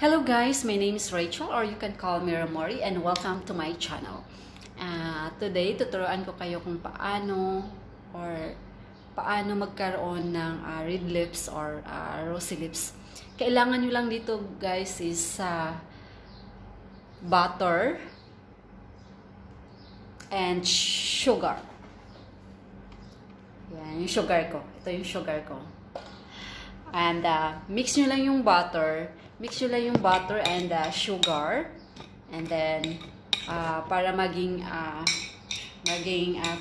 Hello guys, my name is Rachel or you can call me Ramori and welcome to my channel. Today, tuturuan ko kayo kung paano magkaroon ng red lips or rosy lips. Kailangan nyo lang dito guys is butter and sugar. Yan, yung sugar ko. Ito yung sugar ko. And mix nyo lang yung butter. Mix nyo lang yung butter and sugar. And then, para maging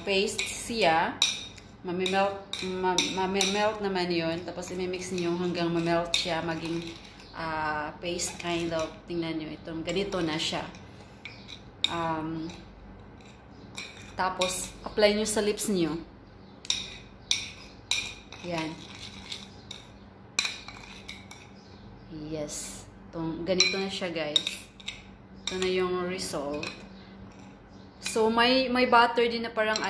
paste siya, mamimelt naman yun. Tapos, imimix nyo hanggang mamelt siya, maging paste kind of. Tingnan nyo, itong ganito na siya. Tapos, apply nyo sa lips nyo. Yan. Yes. Ganito na siya, guys. Ito na yung result. So, may butter din na parang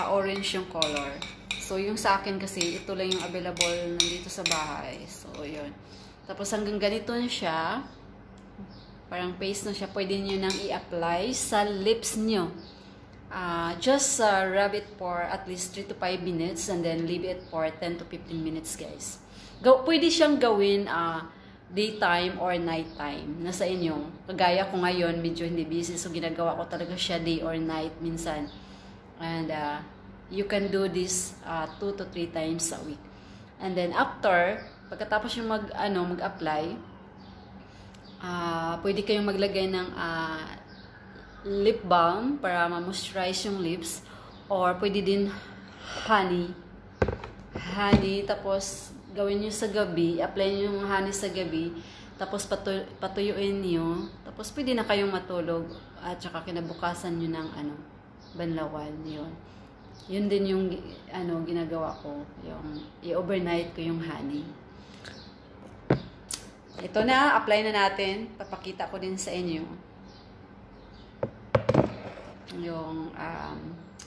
orange yung color. So, yung sa akin kasi, ito lang yung available nandito sa bahay. So, yun. Tapos, hanggang ganito na siya. Parang paste na siya. Pwede nyo nang i-apply sa lips nyo. Just rub it for at least 3 to 5 minutes and then leave it for 10 to 15 minutes, guys. Pwede siyang gawin daytime or nighttime. Nasa inyo. Kagaya ko ngayon, medyo hindi busy. So, ginagawa ko talaga siya day or night minsan. And you can do this 2 to 3 times a week. And then after, pagkatapos yung mag-apply, pwede kayong maglagay ng lip balm para ma-moisturize yung lips. Or pwede din honey. Tapos gawin nyo sa gabi, apply nyo yung honey sa gabi, tapos patuyuin nyo, tapos pwede na kayong matulog, at saka kinabukasan nyo ng banlawan, yun. Yun din yung ginagawa ko, yung i-overnight ko yung honey. Ito na, apply na natin, papakita ko din sa inyo. Yung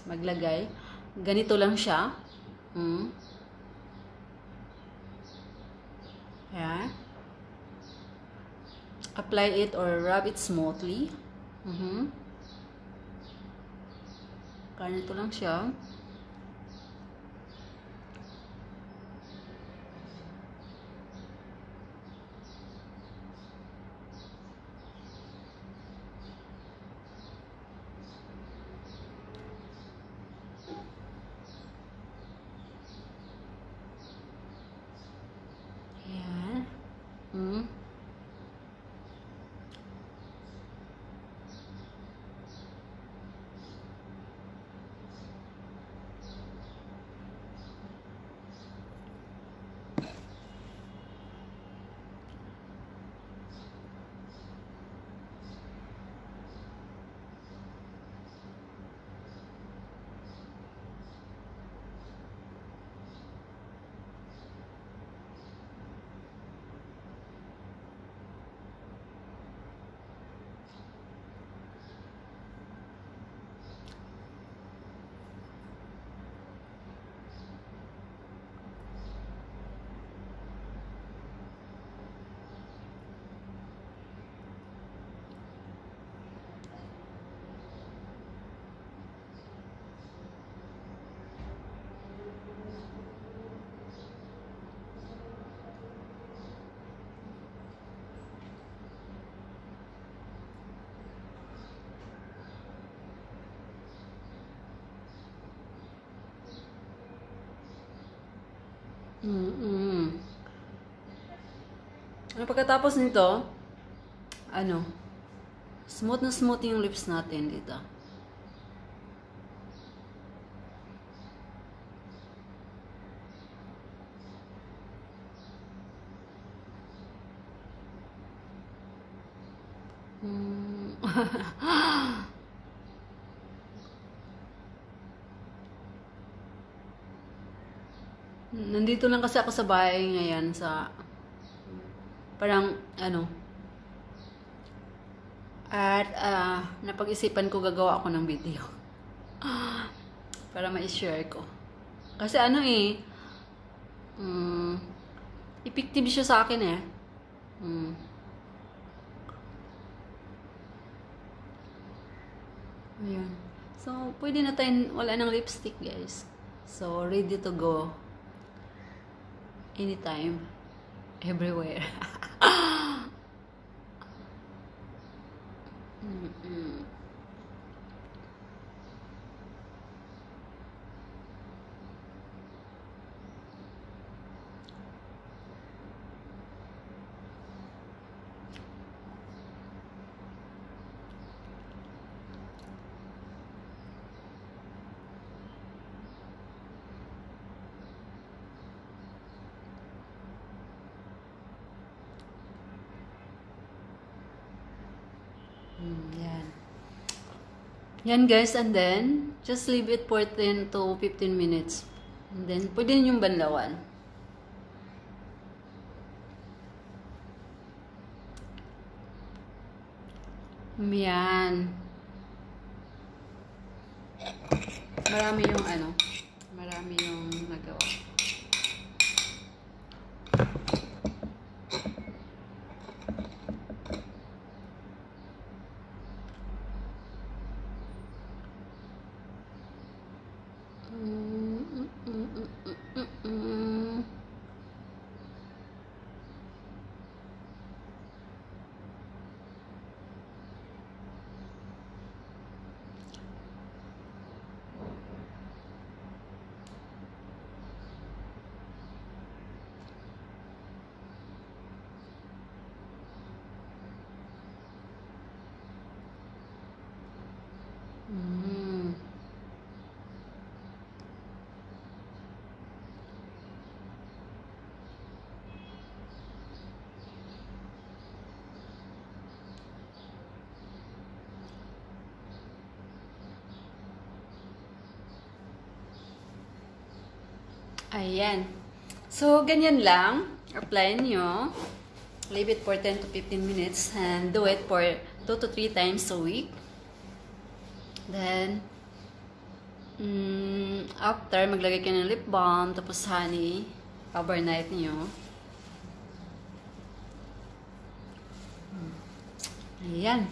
maglagay, ganito lang siya. Ayan. Apply it or rub it smoothly. Ganito lang siya. Pagkatapos nito, smooth na smooth yung lips natin dito. Nandito lang kasi ako sa bahay ngayon at napag-isipan ko gagawa ako ng video para ma-share ko. Kasi effective siya sa akin eh. Ayan. So, pwede na tayo, wala ng lipstick, guys. So, ready to go. Anytime. Everywhere. Yan. Yan guys, and then just leave it for 10 to 15 minutes. And then pwede ninyong banlawan. Yan. Marami yung marami yung nagawa. Ayan. So, ganyan lang. Apply nyo. Leave it for 10 to 15 minutes and do it for 2 to 3 times a week. Then, after, maglagay kayo ng lip balm, tapos honey, overnight nyo. Ayan.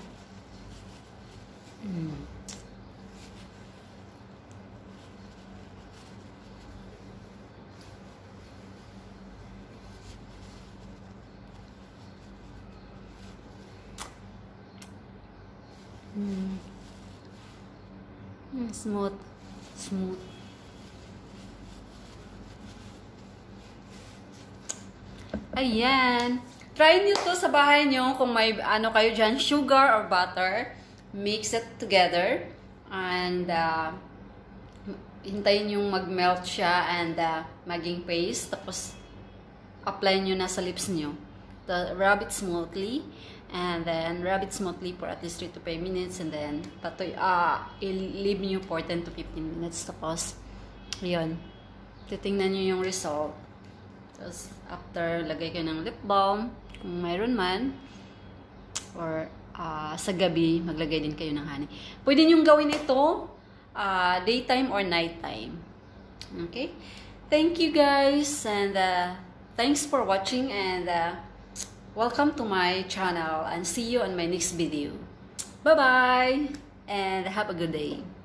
Smooth. Smooth. Ayan. Try nyo to sa bahay nyo kung may kayo dyan, sugar or butter. Mix it together. And hintayin yung mag-melt siya and maging paste. Tapos apply nyo na sa lips nyo. Rub it smoothly. And then, rub it smoothly for at least 3 to 5 minutes. And then, i-leave nyo for 10 to 15 minutes. Tapos, yun. Titingnan nyo yung result. Tapos, after, lagay kayo ng lip balm. Kung mayroon man. Or, sa gabi, maglagay din kayo ng honey. Pwede nyo gawin ito daytime or nighttime. Okay? Thank you guys. And, thanks for watching. And, welcome to my channel and see you on my next video. Bye-bye and have a good day.